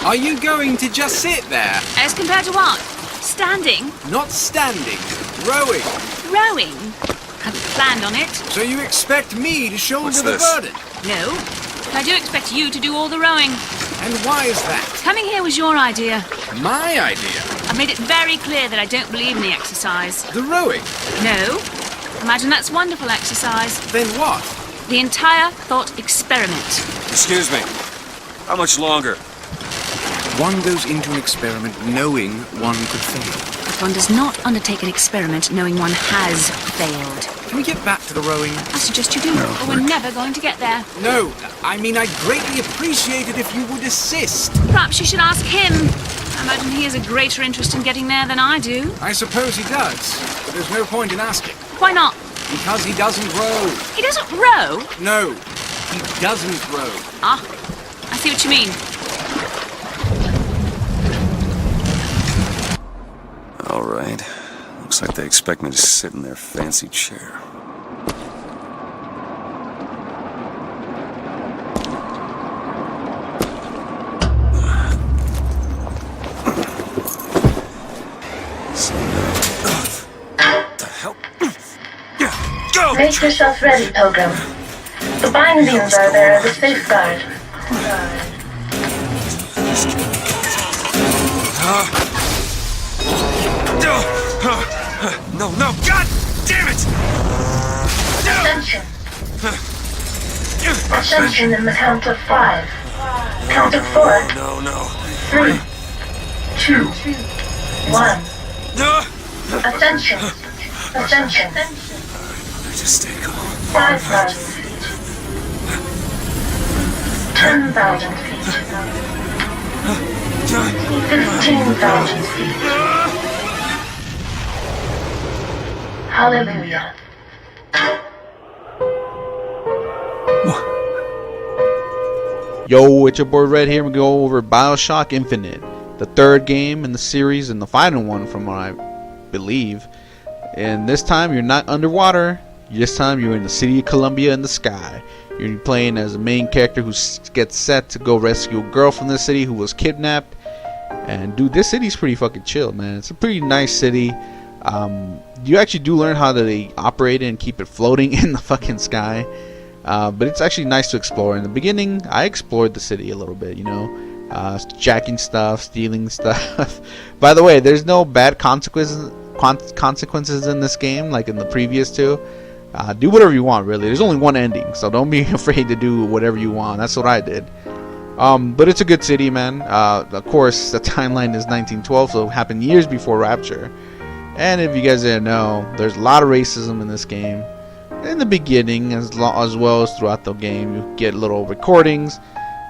Are you going to just sit there? As compared to what? Standing? Not standing. Rowing. Rowing? Hadn't planned on it. So you expect me to shoulder the burden? No. But I do expect you to do all the rowing. And why is that? Coming here was your idea. My idea? I've made it very clear that I don't believe in the exercise. The rowing? No. Imagine that's wonderful exercise. Then what? The entire thought experiment. Excuse me. How much longer? One goes into an experiment knowing one could fail. But one does not undertake an experiment knowing one has failed. Can we get back to the rowing? I suggest you do, or we're never going to get there. No, I mean I'd greatly appreciate it if you would assist. Perhaps you should ask him. I imagine he has a greater interest in getting there than I do. I suppose he does, but there's no point in asking. Why not? Because he doesn't row. He doesn't row? No, he doesn't row. Ah, I see what you mean. All right. Looks like they expect me to sit in their fancy chair. What the hell? Go! Make yourself ready, Pilgrim. The bind beams are there as a safeguard. No, God damn it! Ascension. Ascension in the count of 5. Count of 4. No. 3, 2, 1. Ascension. Ascension. Just stay calm. 5,000 feet. 10,000 feet. 15,000 feet. Hallelujah. Yo, it's your boy Red here. We go over BioShock Infinite, the third game in the series and the final one from what I believe. And this time you're not underwater. This time you're in the city of Columbia in the sky. You're playing as a main character who gets set to go rescue a girl from the city who was kidnapped. And dude, this city's pretty fucking chill, man. It's a pretty nice city. You actually do learn how to operate it and keep it floating in the fucking sky. But it's actually nice to explore. In the beginning, I explored the city a little bit, you know, jacking stuff, stealing stuff. By the way, there's no bad consequences in this game like in the previous two. Do whatever you want, really. There's only one ending, so don't be afraid to do whatever you want. That's what I did. But it's a good city, man. Of course, the timeline is 1912, so it happened years before Rapture. And if you guys didn't know, there's a lot of racism in this game. In the beginning, as well as throughout the game, you get little recordings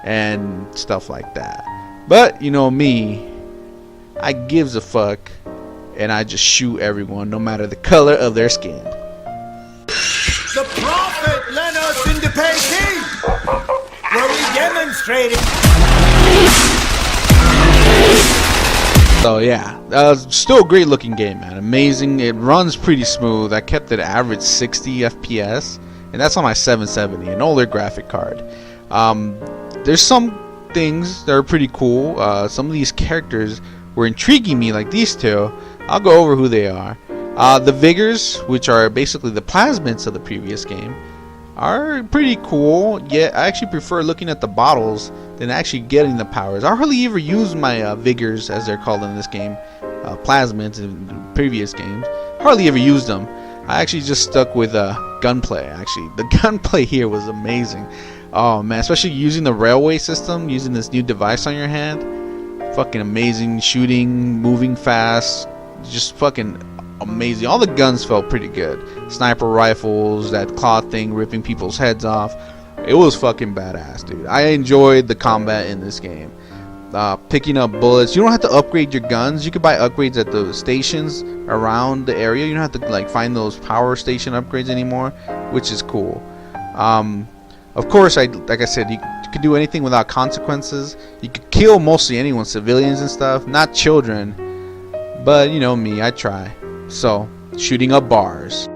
and stuff like that. But you know me, I gives a fuck, and I just shoot everyone, no matter the color of their skin. The prophet led us into Peking, where we demonstrated. So yeah, still a great looking game, man. Amazing. It runs pretty smooth. I kept it average 60 FPS, and that's on my 770, an older graphic card. There's some things that are pretty cool. Some of these characters were intriguing me, like these two. I'll go over who they are. The Vigors, which are basically the plasmids of the previous game, are pretty cool. Yet I actually prefer looking at the bottles than actually getting the powers. I hardly ever use my Vigors, as they're called in this game, plasmids in previous games. Hardly ever used them. I actually just stuck with gunplay. Actually, the gunplay here was amazing. Oh man, especially using the railway system, using this new device on your hand. fucking amazing shooting, moving fast, just fucking amazing. All the guns felt pretty good. Sniper rifles, that claw thing ripping people's heads off. It was fucking badass, dude. I enjoyed the combat in this game. Picking up bullets. You don't have to upgrade your guns. You can buy upgrades at the stations around the area. You don't have to like find those power station upgrades anymore, which is cool. Of course, like I said, you could do anything without consequences. You could kill mostly anyone, civilians and stuff, not children. But you know me, I try. So, shooting up bars.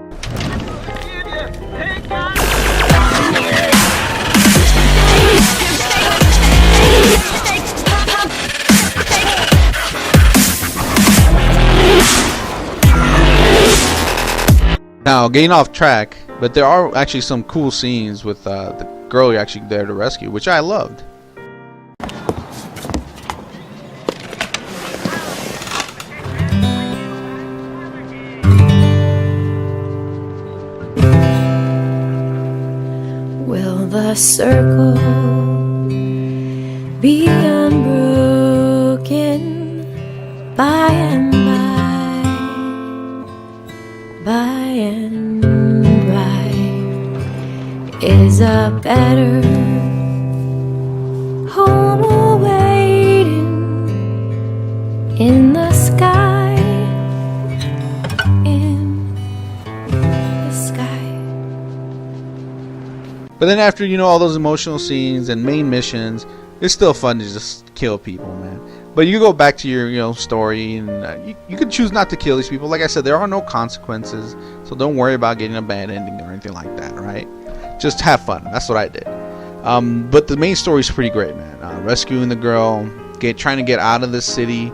Now, getting off track, but there are actually some cool scenes with the girl you're actually there to rescue, which I loved. Will the circle be unbroken by and by? By and by is a better home awaiting in the sky, in the sky. But then after, you know, all those emotional scenes and main missions, it's still fun to just kill people, man. But you go back to your, you know, story, and you can choose not to kill these people. Like I said, there are no consequences, so don't worry about getting a bad ending or anything like that, right? Just have fun. That's what I did. But the main story is pretty great, man. Rescuing the girl, trying to get out of the city,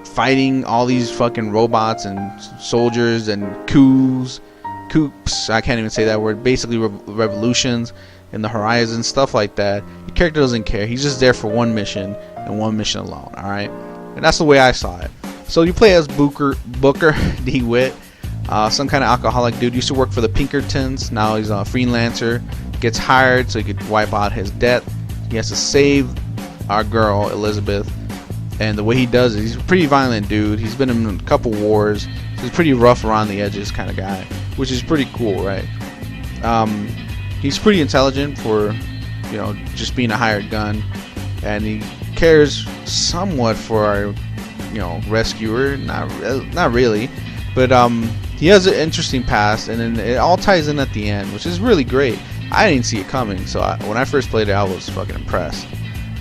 fighting all these fucking robots and soldiers and coups. I can't even say that word. Basically, revolutions in the horizon, stuff like that. Your character doesn't care. He's just there for one mission and one mission alone. All right, and that's the way I saw it. So you play as Booker DeWitt, some kind of alcoholic dude. Used to work for the Pinkertons. Now he's a freelancer. Gets hired so he could wipe out his debt. He has to save our girl Elizabeth, and the way he does it, he's a pretty violent dude. He's been in a couple wars. He's pretty rough around the edges kind of guy, which is pretty cool, right? He's pretty intelligent for, you know, just being a hired gun, and he cares somewhat for our, you know, rescuer. Not really, but he has an interesting past, and then it all ties in at the end, which is really great. I didn't see it coming, so when I first played it, I was fucking impressed.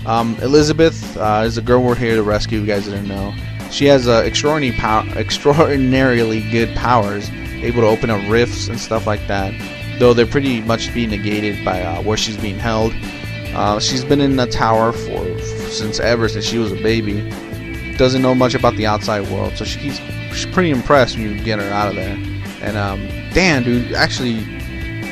Elizabeth is a girl we're here to rescue. You guys didn't know. She has extraordinarily good powers, able to open up rifts and stuff like that. Though they're pretty much being negated by where she's being held. She's been in the tower since she was a baby. Doesn't know much about the outside world, so she's pretty impressed when you get her out of there. And damn, dude, actually,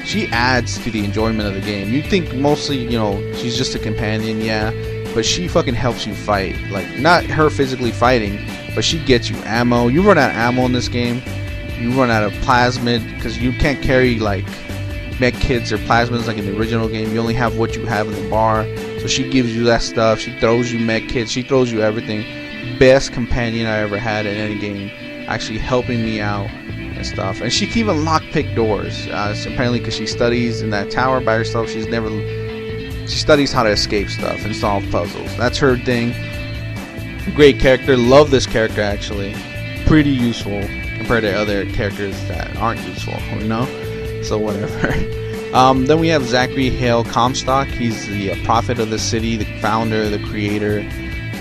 she adds to the enjoyment of the game. You think mostly, you know, she's just a companion, yeah, but she fucking helps you fight. Like, not her physically fighting, but she gets you ammo. You run out of ammo in this game. You run out of plasmid because you can't carry like med kits or plasmids like in the original game. You only have what you have in the bar, so she gives you that stuff. She throws you med kits. She throws you everything. Best companion I ever had in any game, actually helping me out and stuff. And she can even lockpick doors. Apparently, because she studies in that tower by herself, she studies how to escape stuff and solve puzzles. That's her thing. Great character. Love this character actually. Pretty useful compared to other characters that aren't useful, you know. So whatever. Then we have Zachary Hale Comstock. He's the prophet of the city, the founder, the creator.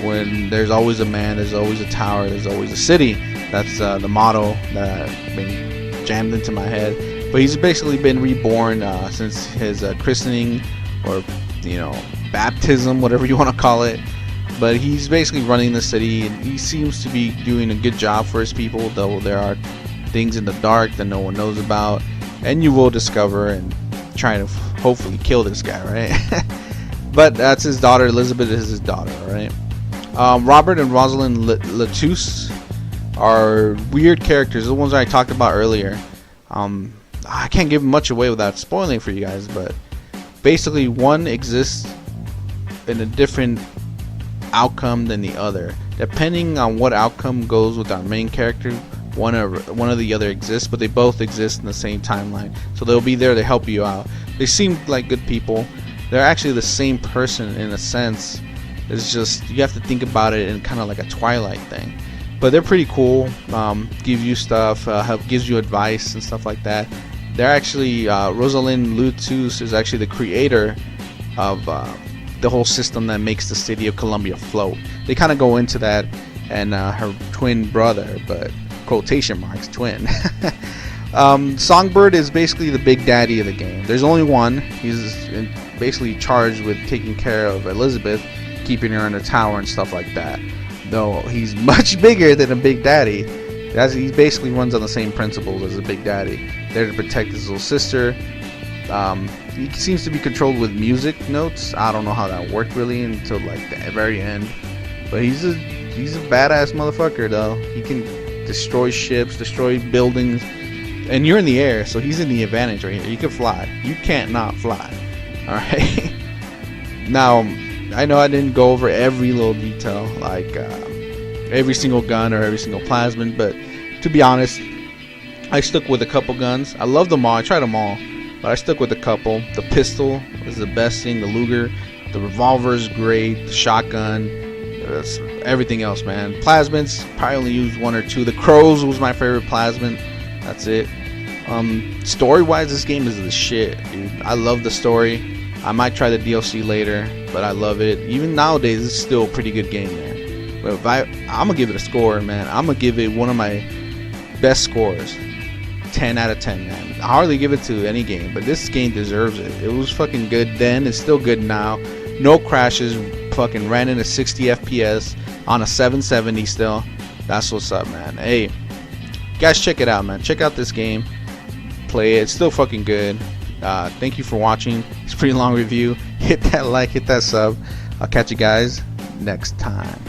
When there's always a man, there's always a tower, there's always a city. That's the motto that I've been jammed into my head. But he's basically been reborn since his christening, or, you know, baptism, whatever you want to call it. But he's basically running the city, and he seems to be doing a good job for his people, though there are things in the dark that no one knows about. And you will discover and try to hopefully kill this guy, right? But that's his daughter. Elizabeth is his daughter, right? Robert and Rosalind Latouche are weird characters, the ones I talked about earlier. I can't give much away without spoiling for you guys, but basically one exists in a different outcome than the other. Depending on what outcome goes with our main character, one or the other exists, but they both exist in the same timeline. So they'll be there to help you out. They seem like good people. They're actually the same person in a sense. It's just you have to think about it in kind of like a Twilight thing. But they're pretty cool. Give you stuff, gives you advice and stuff like that. They're actually Rosalind Lutus is actually the creator of the whole system that makes the city of Columbia float. They kind of go into that, and her twin brother, but quotation marks twin. Songbird is basically the big daddy of the game. There's only one. He's basically charged with taking care of Elizabeth, keeping her in a tower and stuff like that. Though he's much bigger than a big daddy. He basically runs on the same principles as a big daddy. There to protect his little sister. He seems to be controlled with music notes. I don't know how that worked really until like the very end. But he's a badass motherfucker though. He can destroy ships, destroy buildings, and you're in the air, so he's in the advantage right here. You can fly. You can't not fly. All right. Now, I know I didn't go over every little detail, like every single gun or every single plasmid, but to be honest, I stuck with a couple guns. I love them all. I tried them all, but I stuck with a couple. The pistol is the best thing. The Luger, the revolver is great. The shotgun, everything else, man. Plasmids, probably only used one or two. The Crows was my favorite plasmid. That's it. Story-wise, this game is the shit, dude. I love the story. I might try the DLC later, but I love it. Even nowadays, it's still a pretty good game, man. But if I'm gonna give it a score, man. I'm gonna give it one of my best scores. 10 out of 10, man. I hardly give it to any game, but this game deserves it. It was fucking good then. It's still good now. No crashes. Fucking ran into 60 FPS on a 770 still. That's what's up, man. Hey, guys, check it out, man. Check out this game. Play it. It's still fucking good. Thank you for watching. It's a pretty long review. Hit that like, hit that sub. I'll catch you guys next time.